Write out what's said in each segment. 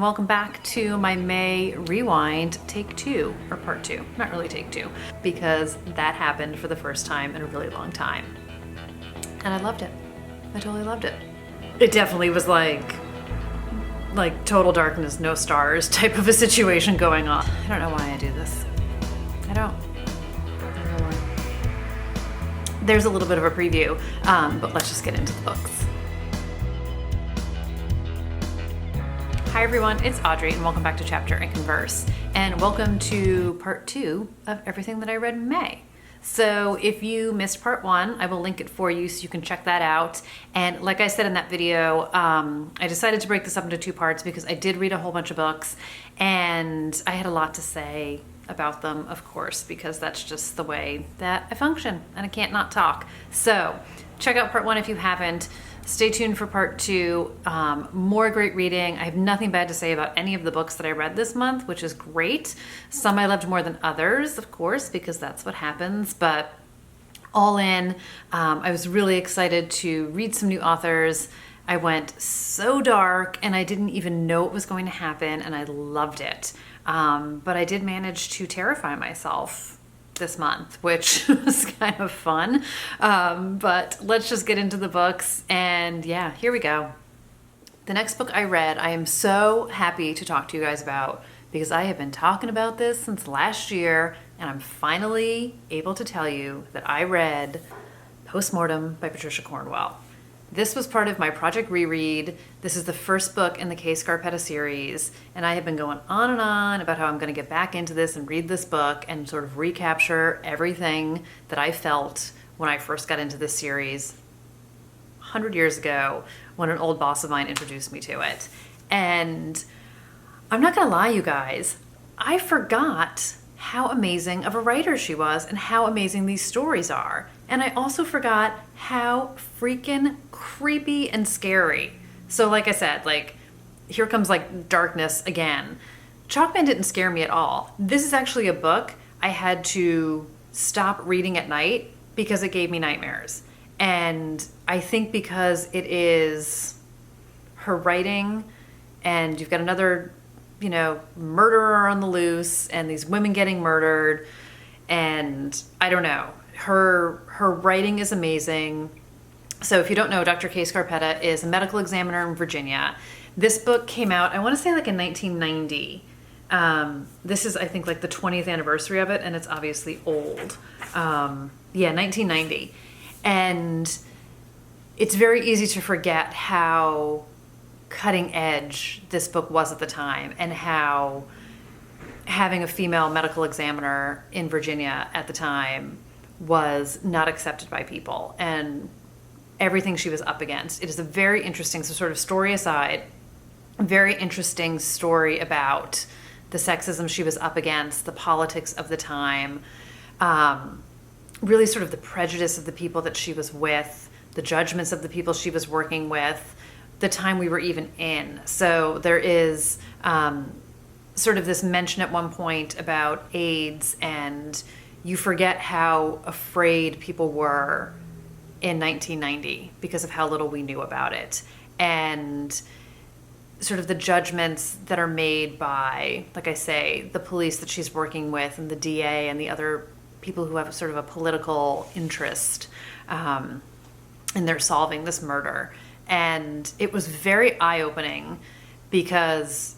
Welcome back to my May Rewind Take 2, or Part 2. Not really Take 2, because that happened for the first time in a really long time. And I loved it. I totally loved it. It definitely was like total darkness, no stars type of a situation going on. I don't know why I do this. I don't know why. There's a little bit of a preview, but let's just get into the books. Hi everyone, it's Audrey and welcome back to Chapter and Converse. And welcome to part 2 of everything that I read in May. So if you missed part 1, I will link it for you so you can check that out. And like I said in that video, I decided to break this up into 2 parts because I did read a whole bunch of books and I had a lot to say about them, of course, because that's just the way that I function and I can't not talk. So check out part 1 if you haven't. Stay tuned for part 2. More great reading. I have nothing bad to say about any of the books that I read this month, which is great. Some I loved more than others, of course, because that's what happens. But all in, I was really excited to read some new authors. I went so dark and I didn't even know it was going to happen and I loved it. But I did manage to terrify myself this month, which was kind of fun. But let's just get into the books and yeah, here we go. The next book I read, I am so happy to talk to you guys about because I have been talking about this since last year and I'm finally able to tell you that I read PostMortem by Patricia Cornwell. This was part of my Project Reread. This is the first book in the Kay Scarpetta series, and I have been going on and on about how I'm going to get back into this and read this book and sort of recapture everything that I felt when I first got into this series 100 years ago when an old boss of mine introduced me to it. And I'm not going to lie, you guys, I forgot how amazing of a writer she was and how amazing these stories are. And I also forgot how freaking creepy and scary. So like I said, here comes darkness again. Chalkman didn't scare me at all. This is actually a book I had to stop reading at night because it gave me nightmares. And I think because it is her writing and you've got another murderer on the loose and these women getting murdered. And I don't know, her writing is amazing. So if you don't know, Dr. Kay Scarpetta is a medical examiner in Virginia. This book came out, I want to say in 1990. This is, I think, the 20th anniversary of it, and it's obviously old. 1990. And it's very easy to forget how cutting edge this book was at the time and how having a female medical examiner in Virginia at the time was not accepted by people and everything she was up against. It is a very interesting, so sort of story aside, very interesting story about the sexism she was up against, the politics of the time, really sort of the prejudice of the people that she was with, the judgments of the people she was working with, the time we were even in. So there is sort of this mention at one point about AIDS, and you forget how afraid people were in 1990 because of how little we knew about it. And sort of the judgments that are made by, like I say, the police that she's working with and the DA and the other people who have sort of a political interest in their solving this murder. And it was very eye-opening because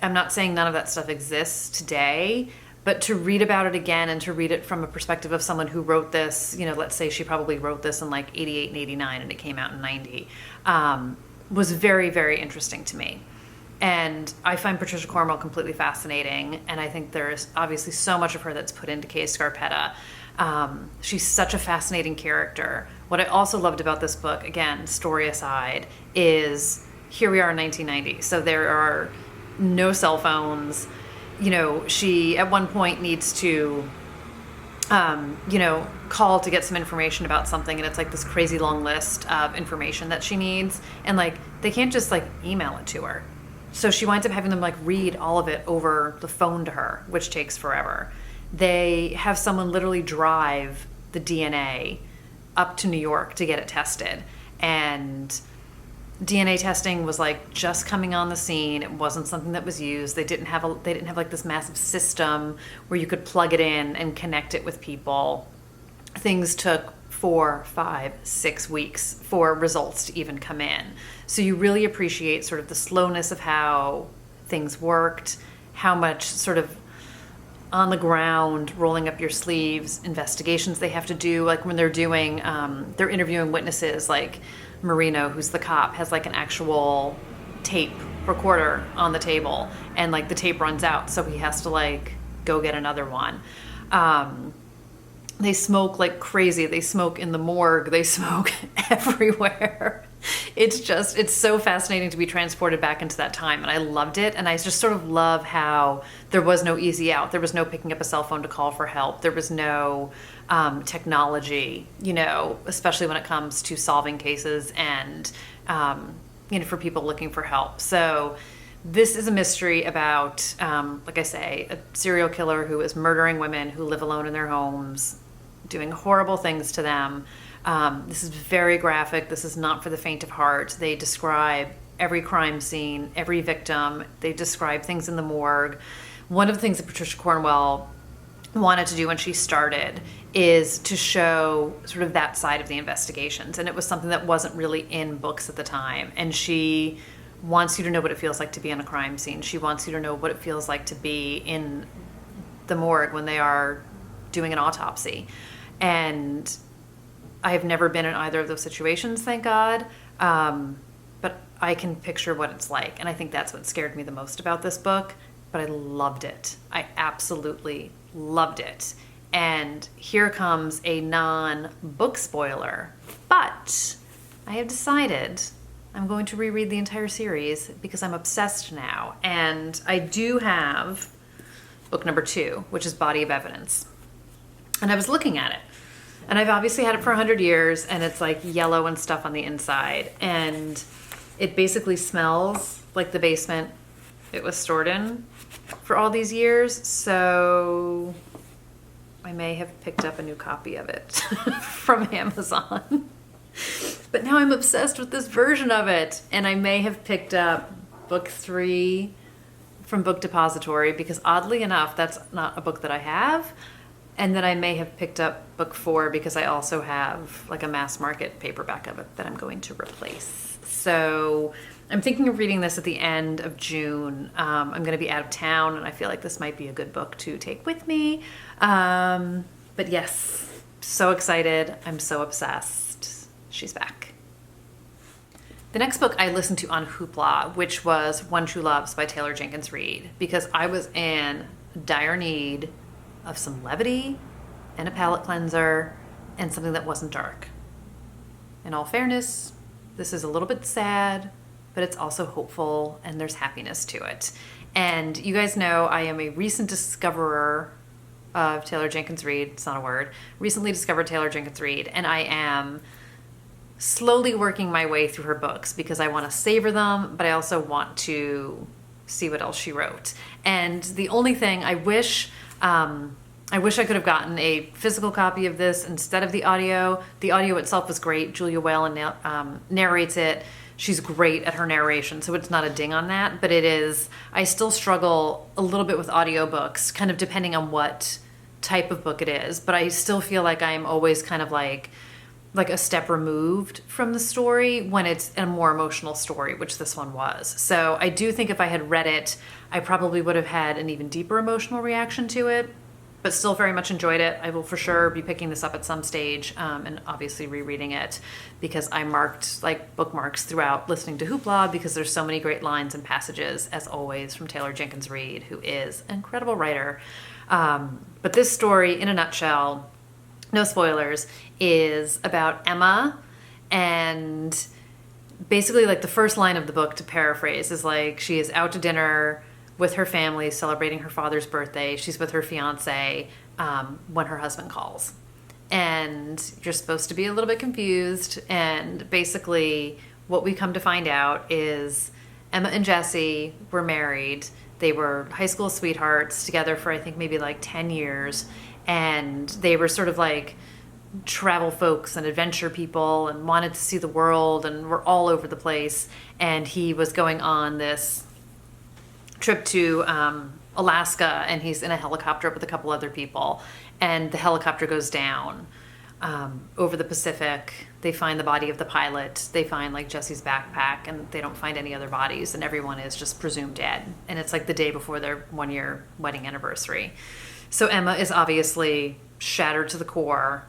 I'm not saying none of that stuff exists today, but to read about it again and to read it from a perspective of someone who wrote this, let's say she probably wrote this in 88 and 89 and it came out in 90, was very, very interesting to me. And I find Patricia Cornwell completely fascinating. And I think there's obviously so much of her that's put into Kay Scarpetta. She's such a fascinating character. What I also loved about this book, again, story aside, is here we are in 1990. So there are no cell phones. She at one point needs to, call to get some information about something. And it's this crazy long list of information that she needs. And they can't just email it to her. So she winds up having them read all of it over the phone to her, which takes forever. They have someone literally drive the DNA up to New York to get it tested. And DNA testing was like just coming on the scene. It wasn't something that was used. They didn't have like this massive system where you could plug it in and connect it with people. Things took 4, 5, 6 weeks for results to even come in. So you really appreciate sort of the slowness of how things worked, how much sort of on the ground, rolling up your sleeves, investigations they have to do. Like when they're doing, they're interviewing witnesses, like Marino, who's the cop, has like an actual tape recorder on the table, and like the tape runs out, so he has to like go get another one. They smoke like crazy. They smoke in the morgue. They smoke everywhere. It's so fascinating to be transported back into that time. And I loved it. And I just sort of love how there was no easy out. There was no picking up a cell phone to call for help. There was no technology, especially when it comes to solving cases and, for people looking for help. So this is a mystery about, like I say, a serial killer who is murdering women who live alone in their homes, doing horrible things to them. This is very graphic. This is not for the faint of heart. They describe every crime scene, every victim. They describe things in the morgue. One of the things that Patricia Cornwell wanted to do when she started is to show sort of that side of the investigations. And it was something that wasn't really in books at the time. And she wants you to know what it feels like to be on a crime scene. She wants you to know what it feels like to be in the morgue when they are doing an autopsy. And I have never been in either of those situations, thank God. But I can picture what it's like. And I think that's what scared me the most about this book. But I loved it. I absolutely loved it. And here comes a non-book spoiler. But I have decided I'm going to reread the entire series because I'm obsessed now. And I do have book number 2, which is Body of Evidence. And I was looking at it. And I've obviously had it for 100 years, and it's like yellow and stuff on the inside. And it basically smells like the basement it was stored in for all these years. So I may have picked up a new copy of it from Amazon. But now I'm obsessed with this version of it. And I may have picked up book 3 from Book Depository because oddly enough, that's not a book that I have. And then I may have picked up book 4 because I also have like a mass market paperback of it that I'm going to replace. So I'm thinking of reading this at the end of June. I'm going to be out of town and I feel like this might be a good book to take with me. But yes, so excited. I'm so obsessed. She's back. The next book I listened to on Hoopla, which was One True Loves by Taylor Jenkins Reid, because I was in dire need of some levity and a palate cleanser and something that wasn't dark. In all fairness, this is a little bit sad, but it's also hopeful and there's happiness to it. And you guys know I am a recent discoverer of Taylor Jenkins Reid. It's not a word. Recently discovered Taylor Jenkins Reid, and I am slowly working my way through her books because I want to savor them, but I also want to see what else she wrote. And the only thing I wish I could have gotten a physical copy of this instead of the audio. The audio itself was great. Julia Whalen narrates it. She's great at her narration, so it's not a ding on that, but it is, I still struggle a little bit with audiobooks, kind of depending on what type of book it is, but I still feel like I'm always kind of like a step removed from the story when it's a more emotional story, which this one was. So I do think if I had read it, I probably would have had an even deeper emotional reaction to it, but still very much enjoyed it. I will for sure be picking this up at some stage and obviously rereading it because I marked like bookmarks throughout listening to Hoopla because there's so many great lines and passages, as always, from Taylor Jenkins Reid, who is an incredible writer. But this story, in a nutshell, no spoilers, is about Emma, and basically like the first line of the book, to paraphrase, is like she is out to dinner with her family celebrating her father's birthday. She's with her fiance when her husband calls, and you're supposed to be a little bit confused, and basically what we come to find out is Emma and Jesse were married. They were high school sweethearts together for I think maybe like 10 years, and they were sort of like travel folks and adventure people and wanted to see the world and were all over the place. And he was going on this trip to Alaska, and he's in a helicopter with a couple other people, and the helicopter goes down over the Pacific. They find the body of the pilot. They find like Jesse's backpack, and they don't find any other bodies, and everyone is just presumed dead. And it's like the day before their 1-year wedding anniversary. So Emma is obviously shattered to the core.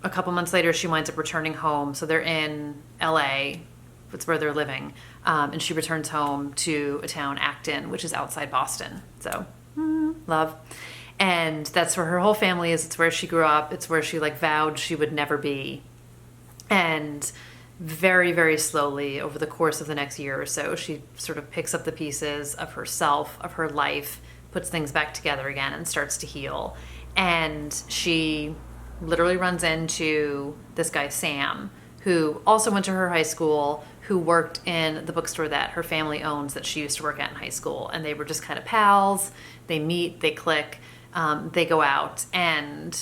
A couple months later, she winds up returning home. So they're in LA. It's where they're living. And she returns home to a town, Acton, which is outside Boston. So, love. And that's where her whole family is. It's where she grew up. It's where she like vowed she would never be. And very, very slowly over the course of the next year or so, she sort of picks up the pieces of herself, of her life, puts things back together again, and starts to heal. And she literally runs into this guy, Sam, who also went to her high school, who worked in the bookstore that her family owns that she used to work at in high school. And they were just kind of pals. They meet, they click, they go out, and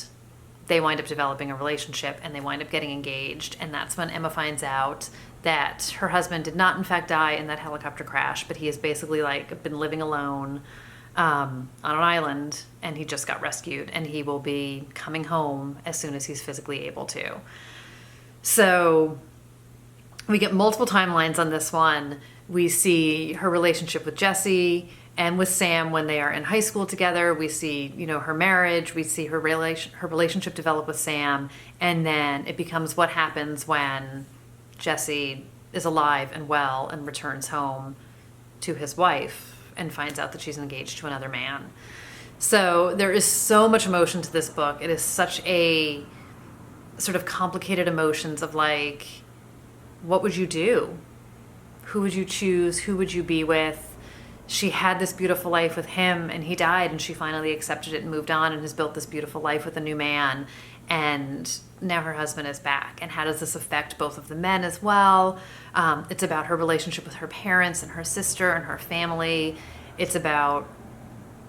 they wind up developing a relationship, and they wind up getting engaged. And that's when Emma finds out that her husband did not in fact die in that helicopter crash, but he has basically like been living alone on an island, and he just got rescued, and he will be coming home as soon as he's physically able to. So we get multiple timelines on this one. We see her relationship with Jesse and with Sam when they are in high school together. We see, her marriage. We see her relationship develop with Sam. And then it becomes what happens when Jesse is alive and well and returns home to his wife and finds out that she's engaged to another man. So there is so much emotion to this book. It is such a sort of complicated emotions of like, what would you do? Who would you choose? Who would you be with? She had this beautiful life with him, and he died, and she finally accepted it and moved on and has built this beautiful life with a new man. And now her husband is back. And how does this affect both of the men as well? It's about her relationship with her parents and her sister and her family. It's about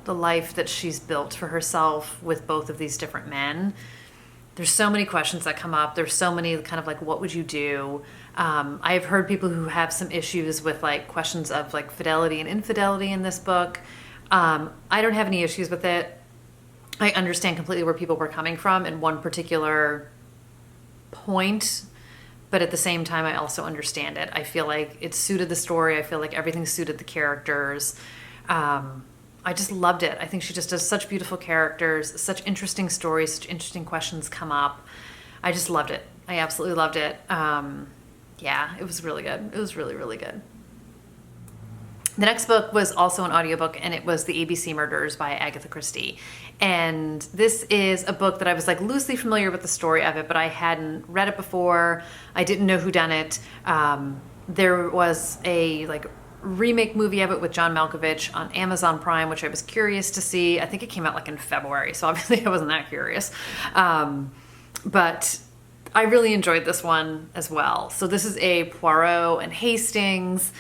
the life that she's built for herself with both of these different men. There's so many questions that come up. There's so many kind of like, what would you do? I've heard people who have some issues with like questions of like fidelity and infidelity in this book. I don't have any issues with it. I understand completely where people were coming from in one particular point, but at the same time, I also understand it. I feel like it suited the story. I feel like everything suited the characters. I just loved it. I think she just does such beautiful characters, such interesting stories, such interesting questions come up. I just loved it. I absolutely loved it. Yeah, it was really good. It was really, really good. The next book was also an audiobook, and it was The ABC Murders by Agatha Christie. And this is a book that I was like loosely familiar with the story of it, but I hadn't read it before. I didn't know who done it. There was a like remake movie of it with John Malkovich on Amazon Prime, which I was curious to see. I think it came out like in February, so obviously I wasn't that curious. But I really enjoyed this one as well. So this is a Poirot and Hastings.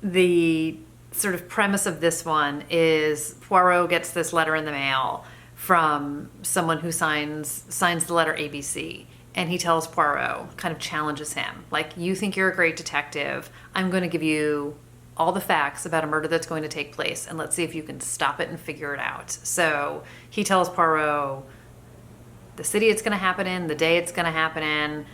The sort of premise of this one is Poirot gets this letter in the mail from someone who signs the letter ABC. And he tells Poirot, kind of challenges him, like, you think you're a great detective. I'm going to give you all the facts about a murder that's going to take place, and let's see if you can stop it and figure it out. So he tells Poirot the city it's going to happen in, the day it's going to happen in,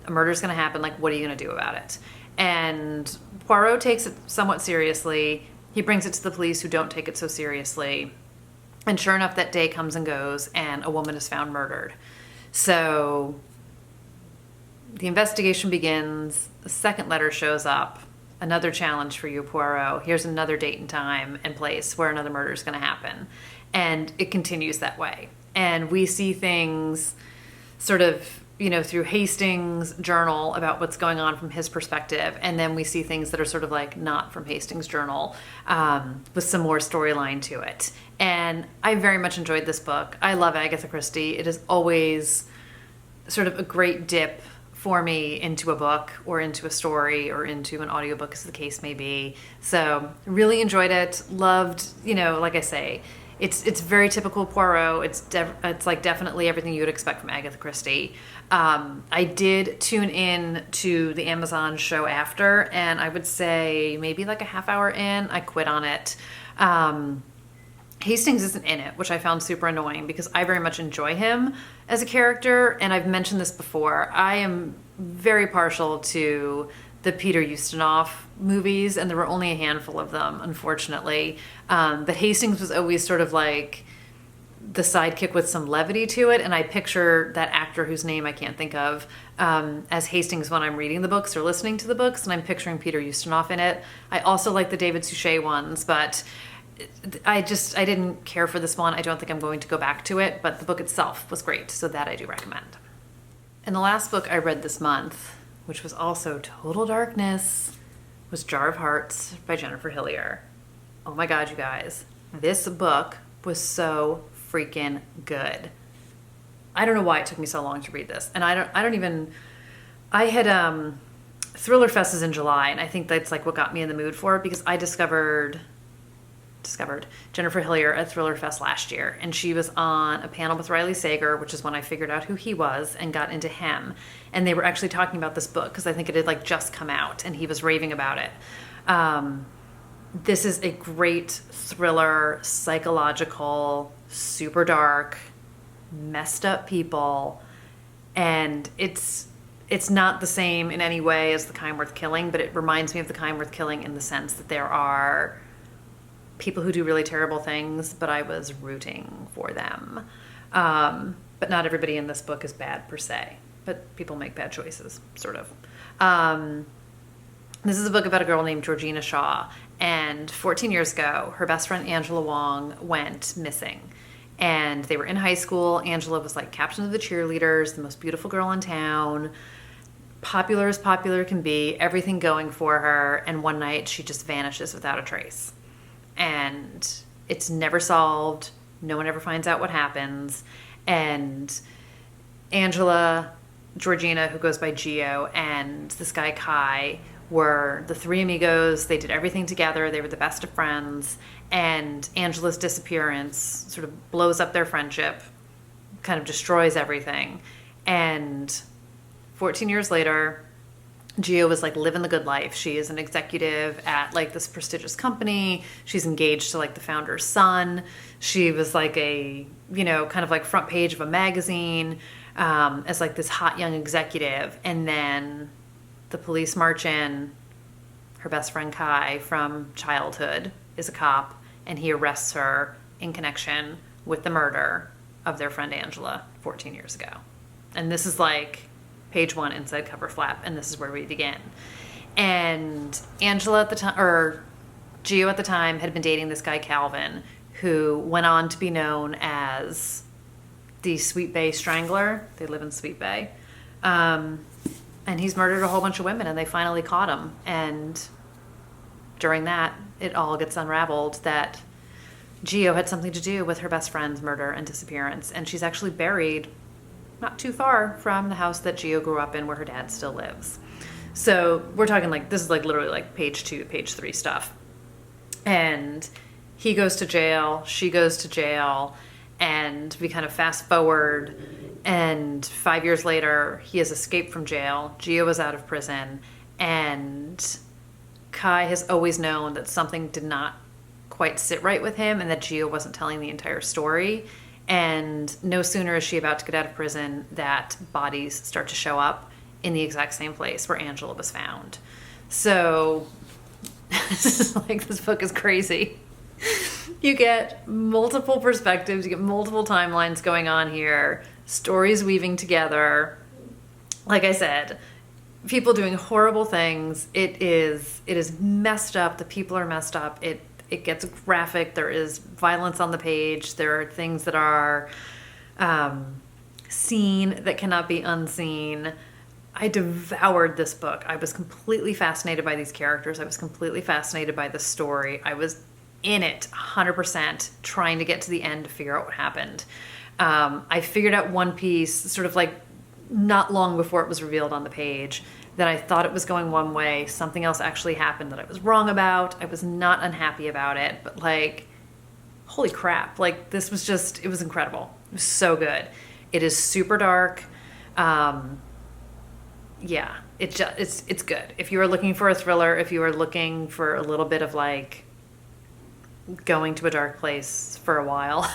a murder's going to happen, like, what are you going to do about it? And Poirot takes it somewhat seriously. He brings it to the police, who don't take it so seriously. And sure enough, that day comes and goes, and a woman is found murdered. So the investigation begins. The second letter shows up. Another challenge for you, Poirot. Here's another date and time and place where another murder is going to happen. And it continues that way. And we see things sort of, through Hastings' journal about what's going on from his perspective. And then we see things that are sort of like not from Hastings' journal, with some more storyline to it. And I very much enjoyed this book. I love Agatha Christie. It is always sort of a great dip for me into a book or into a story or into an audiobook, as the case may be. So really enjoyed it. Loved, like I say, it's very typical Poirot. It's like definitely everything you would expect from Agatha Christie. I did tune in to the Amazon show after, and I would say maybe like a half hour in, I quit on it. Hastings isn't in it, which I found super annoying because I very much enjoy him as a character, and I've mentioned this before. I am very partial to the Peter Ustinov movies, and there were only a handful of them, unfortunately. But Hastings was always sort of like the sidekick with some levity to it, and I picture that actor whose name I can't think of as Hastings when I'm reading the books or listening to the books, and I'm picturing Peter Ustinov in it. I also like the David Suchet ones, but I didn't care for this one. I don't think I'm going to go back to it, but the book itself was great, so that I do recommend. And the last book I read this month, which was also total darkness, was Jar of Hearts by Jennifer Hillier. Oh my God, you guys. This book was so freaking good. I don't know why it took me so long to read this. And I had Thriller Fest is in July, and I think that's like what got me in the mood for it, because I discovered Jennifer Hillier at Thriller Fest last year, and she was on a panel with Riley Sager, which is when I figured out who he was and got into him. And they were actually talking about this book because I think it had like just come out, and he was raving about it. This is a great thriller, psychological, super dark, messed up people, and it's not the same in any way as The Kind Worth Killing, but it reminds me of The Kind Worth Killing in the sense that there are people who do really terrible things, but I was rooting for them. But not everybody in this book is bad per se, but people make bad choices, sort of. This is a book about a girl named Georgina Shaw, and 14 years ago, her best friend Angela Wong went missing. And they were in high school. Angela was like captain of the cheerleaders, the most beautiful girl in town, popular as popular can be, everything going for her, and one night she just vanishes without a trace. And it's never solved. No one ever finds out what happens. And Angela, Georgina, who goes by Gio, and this guy Kai were the three amigos. They did everything together. They were the best of friends. And Angela's disappearance sort of blows up their friendship, kind of destroys everything. And 14 years later, Gio was like living the good life. She is an executive at like this prestigious company. She's engaged to like the founder's son. She was like a, kind of like front page of a magazine as like this hot young executive. And then the police march in. Her best friend Kai from childhood is a cop, and he arrests her in connection with the murder of their friend Angela 14 years ago. And this is like page 1 inside cover flap, and this is where we begin. And Angela at the time, or Gio at the time, had been dating this guy Calvin, who went on to be known as the Sweet Bay Strangler. They live in Sweet Bay. And he's murdered a whole bunch of women, and they finally caught him. And during that, it all gets unraveled that Gio had something to do with her best friend's murder and disappearance. And she's actually buried not too far from the house that Gio grew up in, where her dad still lives. So we're talking like, this is like literally like page 2, page 3 stuff. And he goes to jail, she goes to jail, and we kind of fast forward, and 5 years later, he has escaped from jail. Gio is out of prison, and Kai has always known that something did not quite sit right with him, and that Gio wasn't telling the entire story. And no sooner is she about to get out of prison that bodies start to show up in the exact same place where Angela was found. So this book is crazy. You get multiple perspectives, you get multiple timelines going on here, stories weaving together. Like I said, people doing horrible things. It is messed up. The people are messed up. It gets graphic. There is violence on the page. There are things that are seen that cannot be unseen. I devoured this book. I was completely fascinated by these characters. I was completely fascinated by the story. I was in it 100%, trying to get to the end to figure out what happened. I figured out one piece sort of like not long before it was revealed on the page, that I thought it was going one way. Something else actually happened that I was wrong about. I was not unhappy about it, but like, holy crap, like this was just, it was incredible. It was so good. It is super dark. Yeah, it's good. If you are looking for a thriller, if you are looking for a little bit of like going to a dark place for a while,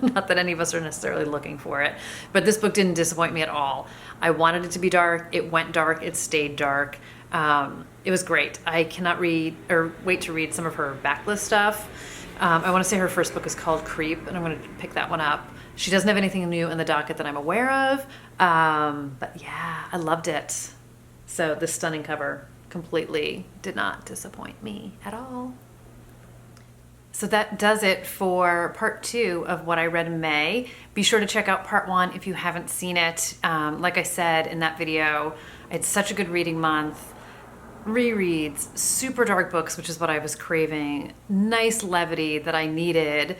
not that any of us are necessarily looking for it, but this book didn't disappoint me at all. I wanted it to be dark. It went dark. It stayed dark. It was great. I cannot wait to read some of her backlist stuff. I want to say her first book is called Creep, and I'm going to pick that one up. She doesn't have anything new in the docket that I'm aware of, but yeah, I loved it. So this stunning cover completely did not disappoint me at all. So that does it for part 2 of what I read in May. Be sure to check out part 1 if you haven't seen it. Like I said in that video, I had such a good reading month. Rereads, super dark books, which is what I was craving, nice levity that I needed.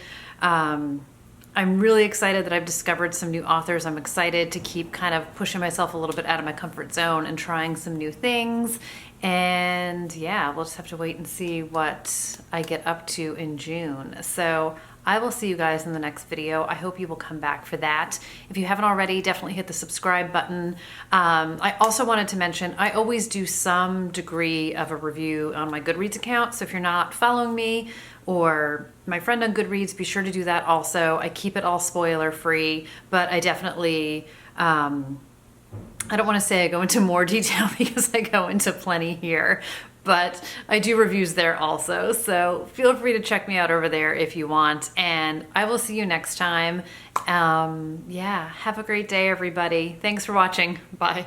I'm really excited that I've discovered some new authors. I'm excited to keep kind of pushing myself a little bit out of my comfort zone and trying some new things. And yeah, we'll just have to wait and see what I get up to in June. So I will see you guys in the next video. I hope you will come back for that. If you haven't already, definitely hit the subscribe button. I also wanted to mention, I always do some degree of a review on my Goodreads account. So if you're not following me or my friend on Goodreads, be sure to do that also. I keep it all spoiler free, but I definitely, I don't want to say I go into more detail because I go into plenty here, but I do reviews there also. So feel free to check me out over there if you want, and I will see you next time. Yeah, have a great day, everybody. Thanks for watching. Bye.